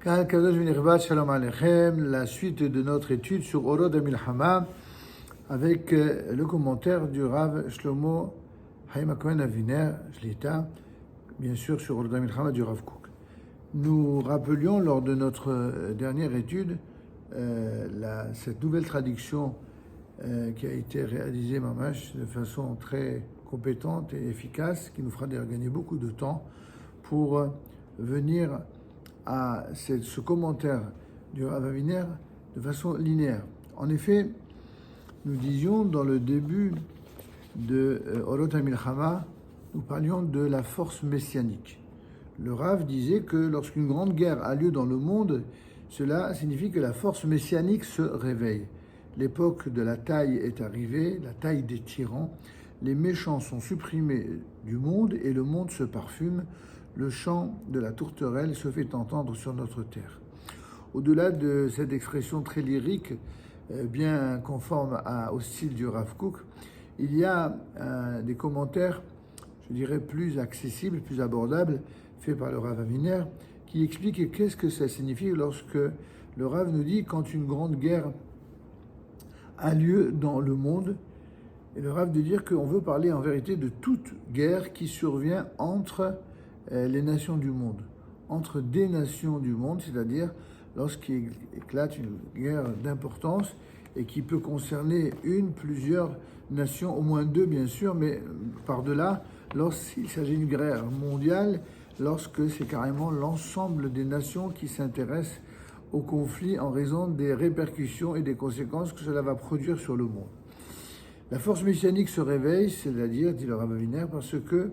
Kahal Kadosh V'Nirvat, Shalom Aleichem, la suite de notre étude sur Orot HaMilchama avec le commentaire du Rav Shlomo Chaim Cohen Aviner, Shlita, bien sûr sur Orot HaMilchama du Rav Kook. Nous rappelions lors de notre dernière étude cette nouvelle traduction qui a été réalisée, mamash, de façon très compétente et efficace, qui nous fera gagner beaucoup de temps pour venir à ce commentaire du Rav Aviner de façon linéaire. En effet, nous disions dans le début de Orot HaMilchama, nous parlions de la force messianique. Le Rav disait que lorsqu'une grande guerre a lieu dans le monde, cela signifie que la force messianique se réveille. L'époque de la taille est arrivée, la taille des tyrans. Les méchants sont supprimés du monde et le monde se parfume. Le chant de la tourterelle se fait entendre sur notre terre. Au-delà de cette expression très lyrique, bien conforme au style du Rav Kook, il y a des commentaires, je dirais, plus accessibles, plus abordables, faits par le Rav Aviner, qui expliquent qu'est-ce que ça signifie lorsque le Rav nous dit quand une grande guerre a lieu dans le monde. Et le Rav de dire qu'on veut parler en vérité de toute guerre qui survient entre les nations du monde, entre des nations du monde, c'est-à-dire lorsqu'il éclate une guerre d'importance et qui peut concerner une, plusieurs nations, au moins deux bien sûr, mais par-delà, lorsqu'il s'agit d'une guerre mondiale, lorsque c'est carrément l'ensemble des nations qui s'intéressent au conflit en raison des répercussions et des conséquences que cela va produire sur le monde. La force messianique se réveille, c'est-à-dire, dit le Rav Aviner, parce que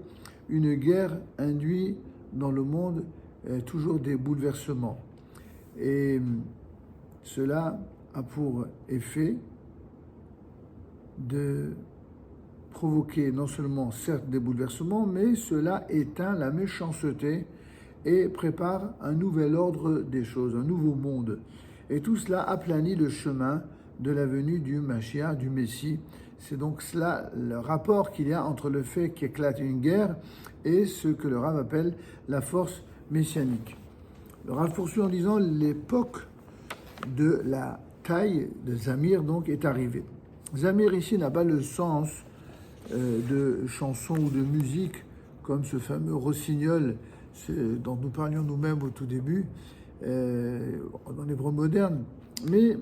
une guerre induit dans le monde toujours des bouleversements. Et cela a pour effet de provoquer non seulement certes des bouleversements, mais cela éteint la méchanceté et prépare un nouvel ordre des choses, un nouveau monde. Et tout cela aplanit le chemin de la venue du Mashiach, du Messie. C'est donc cela le rapport qu'il y a entre le fait qu'éclate une guerre et ce que le Rav appelle la force messianique. Le Rav poursuit en disant l'époque de la taille de Zamir donc est arrivée. Zamir ici n'a pas le sens de chanson ou de musique comme ce fameux rossignol dont nous parlions nous-mêmes au tout début en hébreu moderne, mais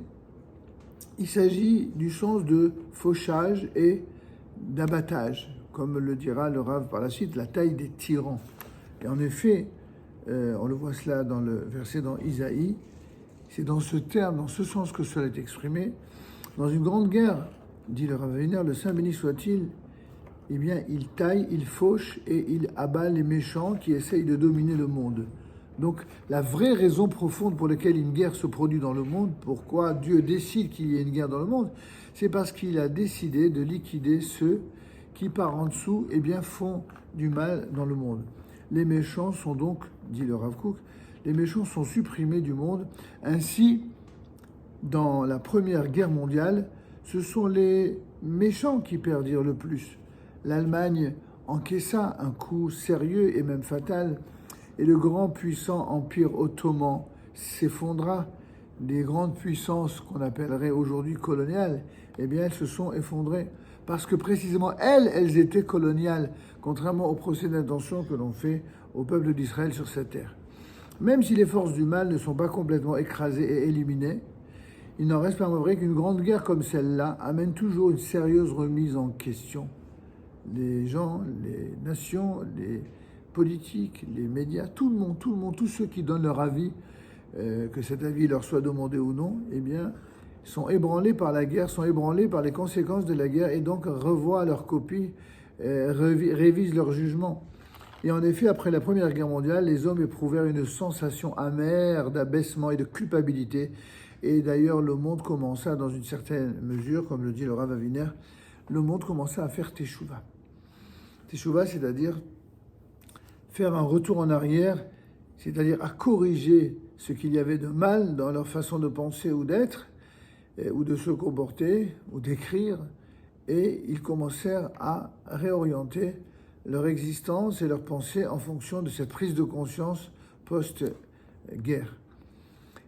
il s'agit du sens de fauchage et d'abattage, comme le dira le Rav par la suite, la taille des tyrans. Et en effet, on le voit cela dans le verset dans Isaïe, c'est dans ce terme, dans ce sens que cela est exprimé. Dans une grande guerre, dit le Rav Aviner, le Saint béni soit-il, eh bien, il taille, il fauche et il abat les méchants qui essayent de dominer le monde. Donc, la vraie raison profonde pour laquelle une guerre se produit dans le monde, pourquoi Dieu décide qu'il y ait une guerre dans le monde, c'est parce qu'il a décidé de liquider ceux qui, par en dessous, eh bien, font du mal dans le monde. Les méchants sont donc, dit le Rav Kook, les méchants sont supprimés du monde. Ainsi, dans la Première Guerre mondiale, ce sont les méchants qui perdirent le plus. L'Allemagne encaissa un coup sérieux et même fatal, et le grand puissant empire ottoman s'effondra. Les grandes puissances qu'on appellerait aujourd'hui coloniales, eh bien, elles se sont effondrées parce que précisément elles étaient coloniales, contrairement au procès d'intention que l'on fait au peuple d'Israël sur cette terre. Même si les forces du mal ne sont pas complètement écrasées et éliminées, il n'en reste pas moins vrai qu'une grande guerre comme celle-là amène toujours une sérieuse remise en question. Les gens, les nations, les politiques, les médias, tout le monde, tous ceux qui donnent leur avis, que cet avis leur soit demandé ou non, eh bien, sont ébranlés par la guerre, sont ébranlés par les conséquences de la guerre et donc revoient leur copie, révisent leur jugement. Et en effet, après la Première Guerre mondiale, les hommes éprouvèrent une sensation amère d'abaissement et de culpabilité. Et d'ailleurs, le monde commença, dans une certaine mesure, comme le dit le Rav Aviner, le monde commença à faire teshuva. Teshuva, c'est-à-dire faire un retour en arrière, c'est-à-dire à corriger ce qu'il y avait de mal dans leur façon de penser ou d'être, ou de se comporter, ou d'écrire, et ils commencèrent à réorienter leur existence et leur pensée en fonction de cette prise de conscience post-guerre.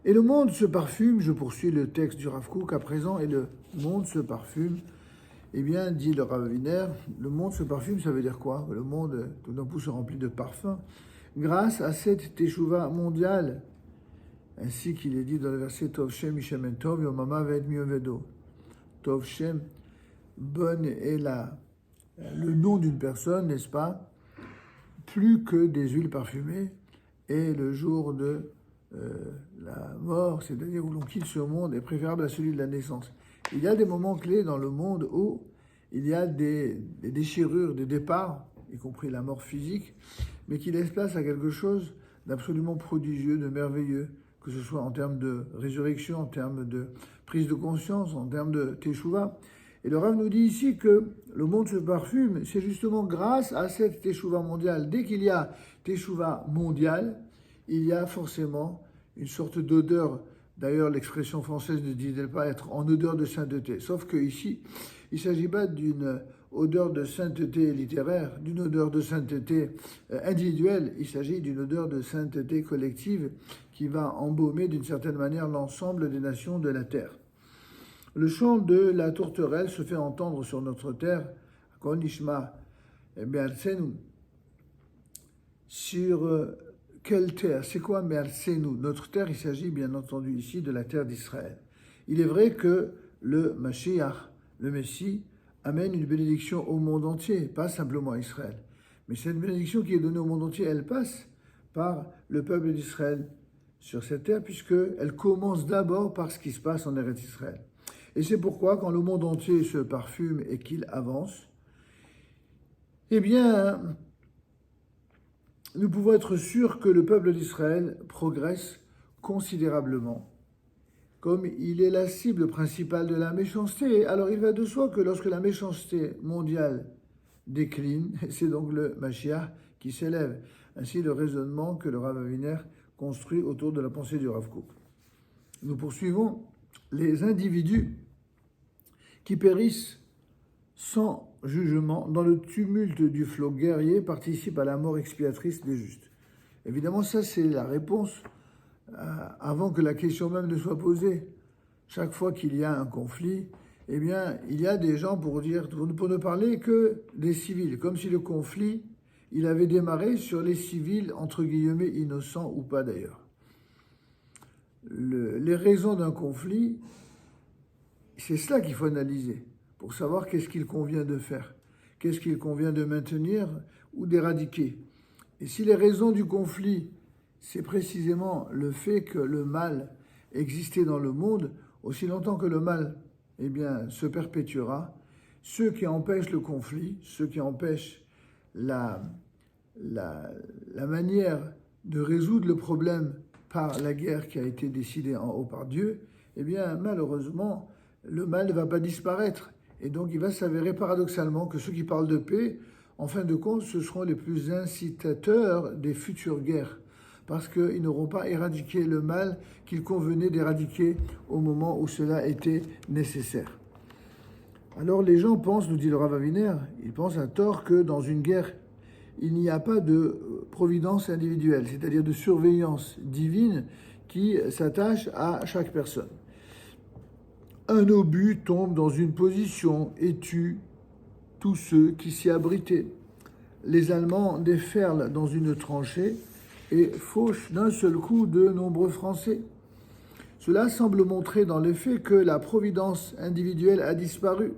Et le monde se parfume, je poursuis le texte du Rav Kook à présent, et le monde se parfume. Eh bien, dit le Rav Winer, le monde se parfume, ça veut dire quoi? Le monde, tout d'un coup, se remplit de parfums. Grâce à cette teshuva mondiale, ainsi qu'il est dit dans le verset Tov Shem Ishem Tov Yomama Ved Miovedo. Tov Shem, bonne est le nom d'une personne, n'est-ce pas? Plus que des huiles parfumées, et le jour de la mort, c'est-à-dire où l'on quitte ce monde, est préférable à celui de la naissance. Il y a des moments clés dans le monde où il y a des déchirures, des départs, y compris la mort physique, mais qui laissent place à quelque chose d'absolument prodigieux, de merveilleux, que ce soit en termes de résurrection, en termes de prise de conscience, en termes de teshuva. Et le Rav nous dit ici que le monde se parfume, c'est justement grâce à cette teshuva mondiale. Dès qu'il y a teshuva mondiale, il y a forcément une sorte d'odeur. D'ailleurs, l'expression française ne dit-elle pas être en odeur de sainteté. Sauf qu'ici, il ne s'agit pas d'une odeur de sainteté littéraire, d'une odeur de sainteté individuelle. Il s'agit d'une odeur de sainteté collective qui va embaumer d'une certaine manière l'ensemble des nations de la terre. Le chant de la tourterelle se fait entendre sur notre terre, Konishma Me'arsenu. Sur quelle terre? C'est quoi Me'arsenu? Notre terre, il s'agit bien entendu ici de la terre d'Israël. Il est vrai que le Mashiach, le Messie, amène une bénédiction au monde entier, pas simplement à Israël. Mais cette bénédiction qui est donnée au monde entier, elle passe par le peuple d'Israël sur cette terre, puisqu'elle commence d'abord par ce qui se passe en Eretz Israël. Et c'est pourquoi, quand le monde entier se parfume et qu'il avance, eh bien, nous pouvons être sûrs que le peuple d'Israël progresse considérablement. Comme il est la cible principale de la méchanceté, alors il va de soi que lorsque la méchanceté mondiale décline, c'est donc le Mashiach qui s'élève. Ainsi le raisonnement que le Rav Aviner construit autour de la pensée du Rav Kook. Nous poursuivons. Les individus qui périssent sans jugement dans le tumulte du flot guerrier participent à la mort expiatrice des justes. Évidemment, ça c'est la réponse avant que la question même ne soit posée. Chaque fois qu'il y a un conflit, eh bien, il y a des gens pour ne parler que des civils, comme si le conflit, il avait démarré sur les civils, entre guillemets, innocents ou pas d'ailleurs. Les raisons d'un conflit, c'est cela qu'il faut analyser pour savoir qu'est-ce qu'il convient de faire, qu'est-ce qu'il convient de maintenir ou d'éradiquer. Et si les raisons du conflit, c'est précisément le fait que le mal existait dans le monde, aussi longtemps que le mal eh bien, se perpétuera, ceux qui empêchent le conflit, ceux qui empêchent la manière de résoudre le problème par la guerre qui a été décidée en haut par Dieu, eh bien, malheureusement, le mal ne va pas disparaître. Et donc, il va s'avérer paradoxalement que ceux qui parlent de paix, en fin de compte, ce seront les plus incitateurs des futures guerres, parce qu'ils n'auront pas éradiqué le mal qu'il convenait d'éradiquer au moment où cela était nécessaire. Alors, les gens pensent, nous dit le Rav Aviner, ils pensent à tort que dans une guerre, il n'y a pas de providence individuelle, c'est-à-dire de surveillance divine qui s'attache à chaque personne. Un obus tombe dans une position et tue tous ceux qui s'y abritaient. Les Allemands déferlent dans une tranchée et fauchent d'un seul coup de nombreux Français. Cela semble montrer dans les faits que la providence individuelle a disparu,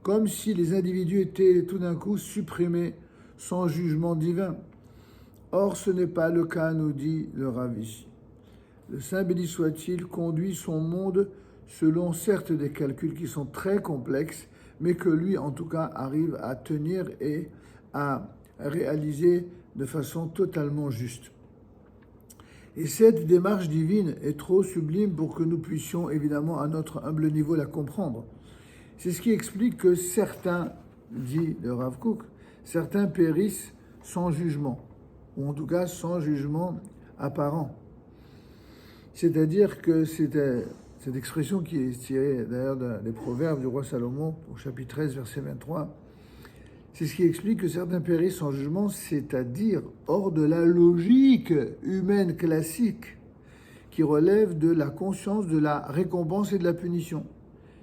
comme si les individus étaient tout d'un coup supprimés sans jugement divin. Or, ce n'est pas le cas, nous dit le Rav ici. Le Saint béni soit-il conduit son monde selon certes des calculs qui sont très complexes, mais que lui, en tout cas, arrive à tenir et à réaliser de façon totalement juste. Et cette démarche divine est trop sublime pour que nous puissions, évidemment, à notre humble niveau, la comprendre. C'est ce qui explique que certains, dit le Rav Kook, certains périssent sans jugement, ou en tout cas sans jugement apparent. C'est-à-dire que c'était cette expression qui est tirée d'ailleurs des proverbes du roi Salomon, au chapitre 13, verset 23, c'est ce qui explique que certains périssent sans jugement, c'est-à-dire hors de la logique humaine classique, qui relève de la conscience de la récompense et de la punition.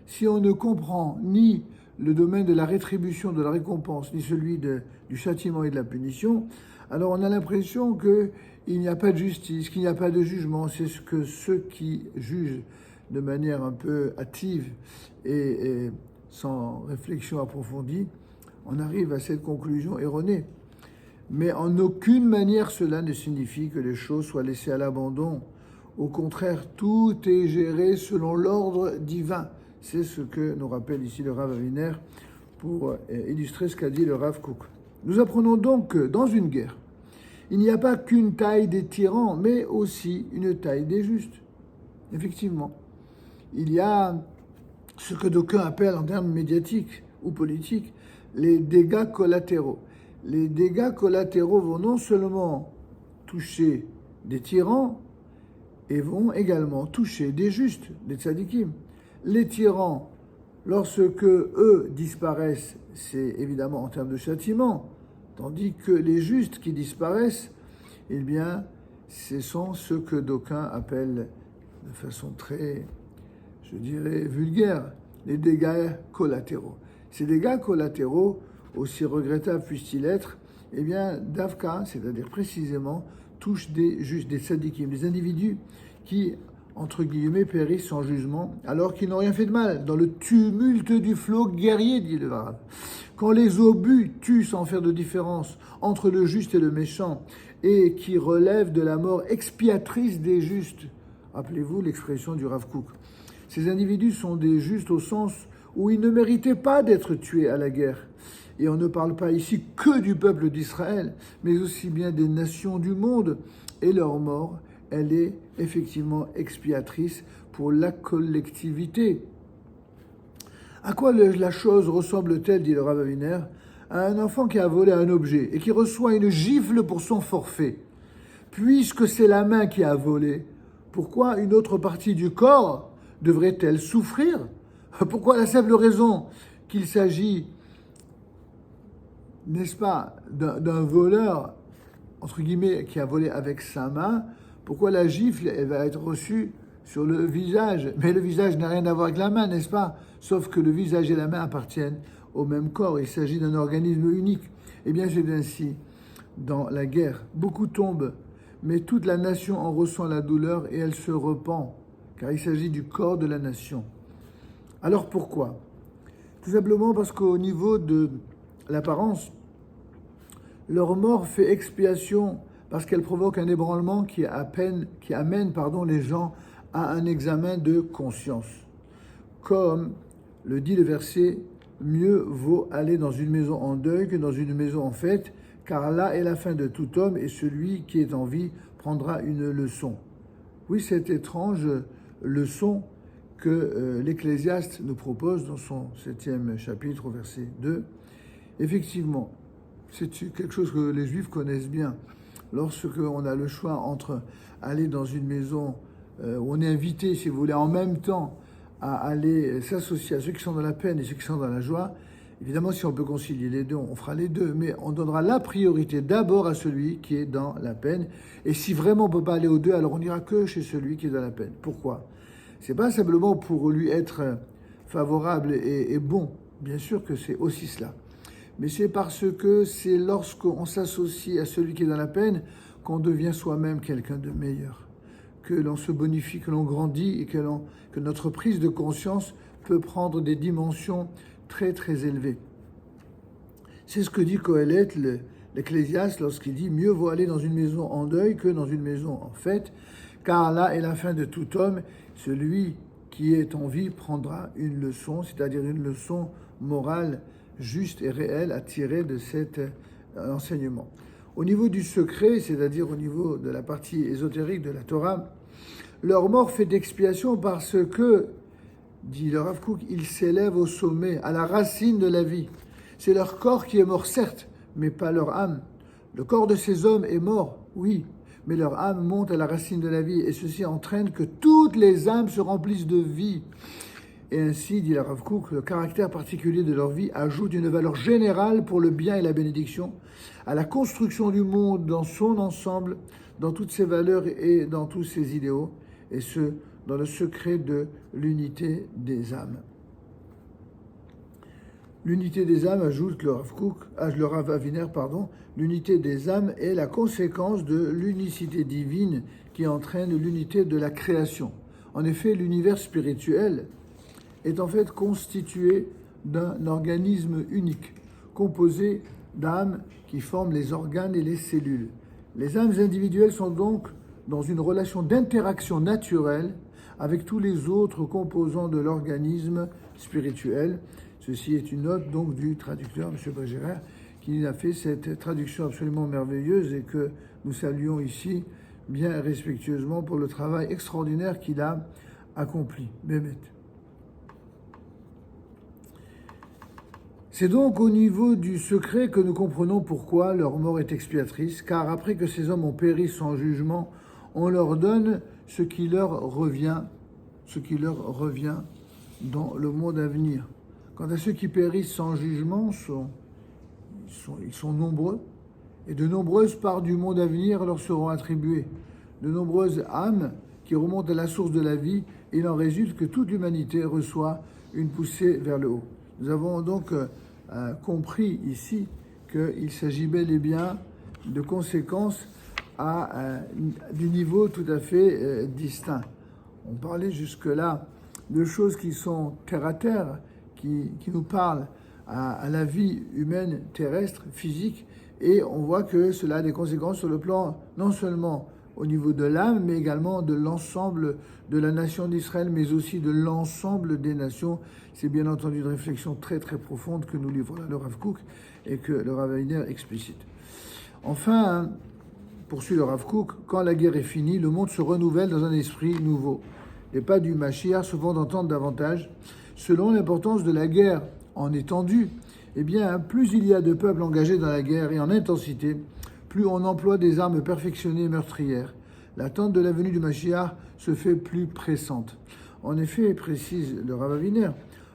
Si on ne comprend ni le domaine de la rétribution, de la récompense, ni celui du châtiment et de la punition, alors on a l'impression qu'il n'y a pas de justice, qu'il n'y a pas de jugement. C'est ce que ceux qui jugent de manière un peu hâtive et sans réflexion approfondie, on arrive à cette conclusion erronée. Mais en aucune manière cela ne signifie que les choses soient laissées à l'abandon. Au contraire, tout est géré selon l'ordre divin. C'est ce que nous rappelle ici le Rav Aviner pour illustrer ce qu'a dit le Rav Kook. Nous apprenons donc que dans une guerre, il n'y a pas qu'une taille des tyrans, mais aussi une taille des justes. Effectivement, il y a ce que d'aucuns appellent en termes médiatiques ou politiques les dégâts collatéraux. Les dégâts collatéraux vont non seulement toucher des tyrans, et vont également toucher des justes, des tzadikim. Les tyrans, lorsque eux disparaissent, c'est évidemment en termes de châtiment, tandis que les justes qui disparaissent, eh bien, ce sont ceux que d'aucuns appellent de façon très, je dirais, vulgaire, les dégâts collatéraux. Ces dégâts collatéraux, aussi regrettables puissent-ils être, eh bien, Davka, c'est-à-dire précisément, touchent des justes, des tzadikim, des individus qui, entre guillemets, périssent sans jugement, alors qu'ils n'ont rien fait de mal, dans le tumulte du flot guerrier, dit le Rav. Quand les obus tuent sans faire de différence entre le juste et le méchant, et qui relèvent de la mort expiatrice des justes, rappelez-vous l'expression du Rav Kook. Ces individus sont des justes au sens où ils ne méritaient pas d'être tués à la guerre. Et on ne parle pas ici que du peuple d'Israël, mais aussi bien des nations du monde. Et leur mort, elle est effectivement expiatrice pour la collectivité. À quoi la chose ressemble-t-elle, dit le Rav Aviner, à un enfant qui a volé un objet et qui reçoit une gifle pour son forfait. Puisque c'est la main qui a volé, pourquoi une autre partie du corps devrait-elle souffrir? Pourquoi la simple raison qu'il s'agit, n'est-ce pas, d'un voleur, entre guillemets, qui a volé avec sa main, pourquoi la gifle, elle va être reçue sur le visage? Mais le visage n'a rien à voir avec la main, n'est-ce pas? Sauf que le visage et la main appartiennent au même corps. Il s'agit d'un organisme unique. Eh bien, c'est ainsi dans la guerre. Beaucoup tombent, mais toute la nation en ressent la douleur et elle se repent, car il s'agit du corps de la nation. Alors pourquoi? Tout simplement parce qu'au niveau de l'apparence, leur mort fait expiation parce qu'elle provoque un ébranlement qui amène les gens à un examen de conscience. Comme le dit le verset, mieux vaut aller dans une maison en deuil que dans une maison en fête, car là est la fin de tout homme et celui qui est en vie prendra une leçon. Oui, cette étrange leçon que l'Ecclésiaste nous propose dans son 7e chapitre au verset 2. Effectivement, c'est quelque chose que les Juifs connaissent bien. Lorsque on a le choix entre aller dans une maison où on est invité, si vous voulez, en même temps à aller s'associer à ceux qui sont dans la peine et ceux qui sont dans la joie, évidemment, si on peut concilier les deux, on fera les deux, mais on donnera la priorité d'abord à celui qui est dans la peine. Et si vraiment on ne peut pas aller aux deux, alors on n'ira que chez celui qui est dans la peine. Pourquoi? C'est pas simplement pour lui être favorable et bon, bien sûr que c'est aussi cela. Mais c'est parce que c'est lorsqu'on s'associe à celui qui est dans la peine qu'on devient soi-même quelqu'un de meilleur, que l'on se bonifie, que l'on grandit et que notre prise de conscience peut prendre des dimensions très très élevées. C'est ce que dit Qohélet, l'Ecclésiaste, lorsqu'il dit « Mieux vaut aller dans une maison en deuil que dans une maison en fête, car là est la fin de tout homme, celui qui est en vie prendra une leçon, c'est-à-dire une leçon morale juste et réelle à tirer de cet enseignement. » Au niveau du secret, c'est-à-dire au niveau de la partie ésotérique de la Torah, leur mort fait d'expiation parce que, dit le Rav Kook, ils s'élèvent au sommet, à la racine de la vie. C'est leur corps qui est mort, certes, mais pas leur âme. Le corps de ces hommes est mort, oui, mais leur âme monte à la racine de la vie, et ceci entraîne que toutes les âmes se remplissent de vie. Et ainsi, dit le Rav Kook, le caractère particulier de leur vie ajoute une valeur générale pour le bien et la bénédiction, à la construction du monde dans son ensemble, dans toutes ses valeurs et dans tous ses idéaux. et ce, dans le secret de l'unité des âmes. L'unité des âmes, ajoute le Rav Aviner, l'unité des âmes est la conséquence de l'unicité divine qui entraîne l'unité de la création. En effet, l'univers spirituel est en fait constitué d'un organisme unique, composé d'âmes qui forment les organes et les cellules. Les âmes individuelles sont donc dans une relation d'interaction naturelle avec tous les autres composants de l'organisme spirituel. Ceci est une note donc du traducteur, M. Brégerer, qui a fait cette traduction absolument merveilleuse et que nous saluons ici bien respectueusement pour le travail extraordinaire qu'il a accompli. Bémet. C'est donc au niveau du secret que nous comprenons pourquoi leur mort est expiatrice, car après que ces hommes ont péri sans jugement, on leur donne ce qui leur revient dans le monde à venir. Quant à ceux qui périssent sans jugement, ils sont nombreux, et de nombreuses parts du monde à venir leur seront attribuées. De nombreuses âmes qui remontent à la source de la vie, et il en résulte que toute l'humanité reçoit une poussée vers le haut. Nous avons donc compris ici qu'il s'agit bel et bien de conséquences du niveau tout à fait distinct. On parlait jusque-là de choses qui sont terre à terre, qui nous parlent à la vie humaine terrestre, physique, et on voit que cela a des conséquences sur le plan non seulement au niveau de l'âme, mais également de l'ensemble de la nation d'Israël, mais aussi de l'ensemble des nations. C'est bien entendu une réflexion très très profonde que nous livre le Rav Kook et que le Rav Aviner explicite. Enfin, poursuit le Rav Kook, quand la guerre est finie, le monde se renouvelle dans un esprit nouveau. Les pas du Mashiach se vont d'entendre davantage. Selon l'importance de la guerre en étendue, eh bien, plus il y a de peuples engagés dans la guerre et en intensité, plus on emploie des armes perfectionnées et meurtrières. L'attente de la venue du Mashiach se fait plus pressante. En effet, précise le Rav Aviner,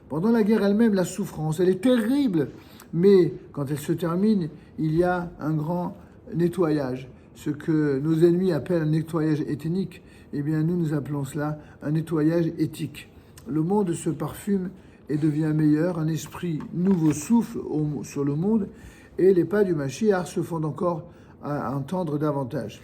pendant la guerre elle-même, la souffrance, elle est terrible, mais quand elle se termine, il y a un grand nettoyage. Ce que nos ennemis appellent un nettoyage ethnique, eh bien nous appelons cela un nettoyage éthique. Le monde se parfume et devient meilleur, un esprit nouveau souffle sur le monde, et les pas du Mashiach se font encore entendre davantage.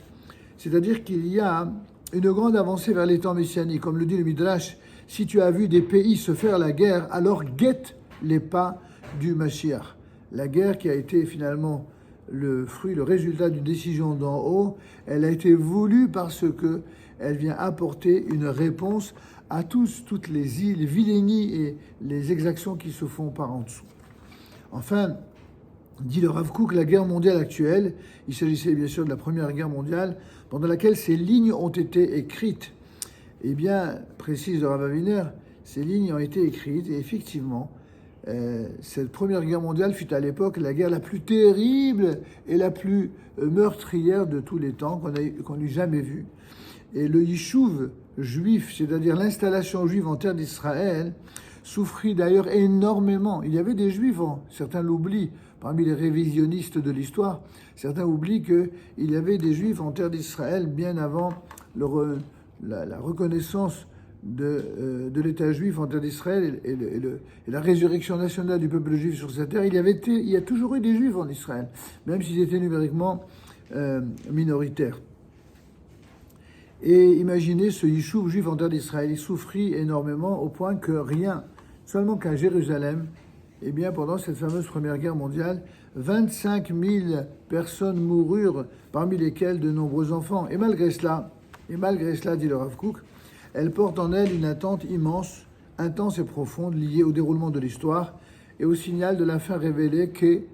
C'est-à-dire qu'il y a une grande avancée vers les temps messianiques. Comme le dit le Midrash, si tu as vu des pays se faire la guerre, alors guette les pas du Mashiach. La guerre qui a été finalement le résultat d'une décision d'en haut, elle a été voulue parce que elle vient apporter une réponse à toutes les vilainies et les exactions qui se font par en dessous. Enfin, dit le Rav Kook, la guerre mondiale actuelle, il s'agissait bien sûr de la Première Guerre mondiale, pendant laquelle ces lignes ont été écrites. Eh bien, précise le Rav Aviner, ces lignes ont été écrites et effectivement, cette Première Guerre mondiale fut à l'époque la guerre la plus terrible et la plus meurtrière de tous les temps qu'on ait jamais vue. Et le Yishuv juif, c'est-à-dire l'installation juive en terre d'Israël, souffrit d'ailleurs énormément. Il y avait des juifs, certains l'oublient, parmi les révisionnistes de l'histoire, certains oublient qu'il y avait des juifs en terre d'Israël bien avant la reconnaissance de l'État juif en terre d'Israël et la résurrection nationale du peuple juif sur cette terre. Il y a toujours eu des juifs en Israël, même s'ils étaient numériquement minoritaires. Et imaginez ce Yishuv juif en terre d'Israël, il souffrit énormément au point que seulement qu'à Jérusalem, eh bien pendant cette fameuse Première Guerre mondiale, 25 000 personnes moururent, parmi lesquelles de nombreux enfants. Et malgré cela, dit le Rav Kook, elle porte en elle une attente immense, intense et profonde, liée au déroulement de l'histoire et au signal de la fin révélée qu'est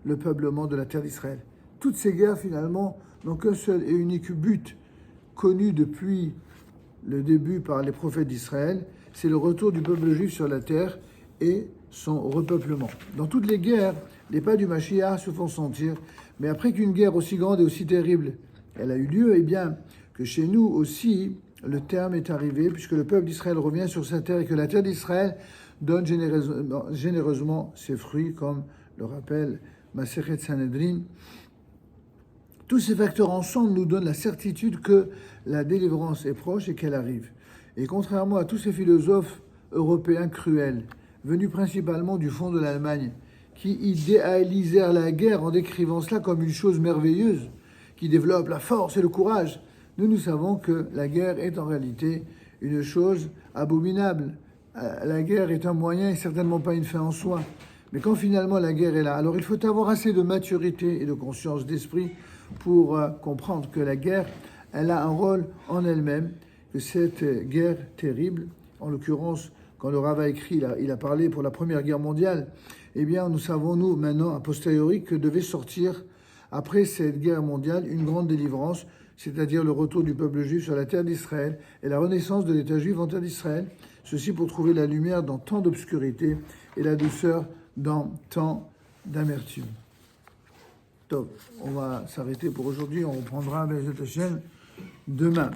le peuplement de la terre d'Israël. Toutes ces guerres, finalement, n'ont qu'un seul et unique but, connu depuis le début par les prophètes d'Israël, c'est le retour du peuple juif sur la terre et son repeuplement. Dans toutes les guerres, les pas du Mashiach se font sentir, mais après qu'une guerre aussi grande et aussi terrible, elle a eu lieu, eh bien, que chez nous aussi, le terme est arrivé, puisque le peuple d'Israël revient sur sa terre et que la terre d'Israël donne généreusement ses fruits, comme le rappelle Masechet Sanhedrin, Tous ces facteurs ensemble nous donnent la certitude que la délivrance est proche et qu'elle arrive. Et contrairement à tous ces philosophes européens cruels, venus principalement du fond de l'Allemagne, qui idéalisèrent la guerre en décrivant cela comme une chose merveilleuse, qui développe la force et le courage, nous savons que la guerre est en réalité une chose abominable. La guerre est un moyen et certainement pas une fin en soi. Mais quand finalement la guerre est là, alors il faut avoir assez de maturité et de conscience d'esprit pour comprendre que la guerre, elle a un rôle en elle-même, que cette guerre terrible, en l'occurrence, quand le Rav a écrit, il a parlé pour la Première Guerre mondiale, eh bien, nous savons, nous, maintenant, a posteriori, que devait sortir, après cette guerre mondiale, une grande délivrance, c'est-à-dire le retour du peuple juif sur la terre d'Israël et la renaissance de l'État juif en terre d'Israël, ceci pour trouver la lumière dans tant d'obscurité et la douceur dans tant d'amertume. Donc, on va s'arrêter pour aujourd'hui, on reprendra Bezat Hashem demain.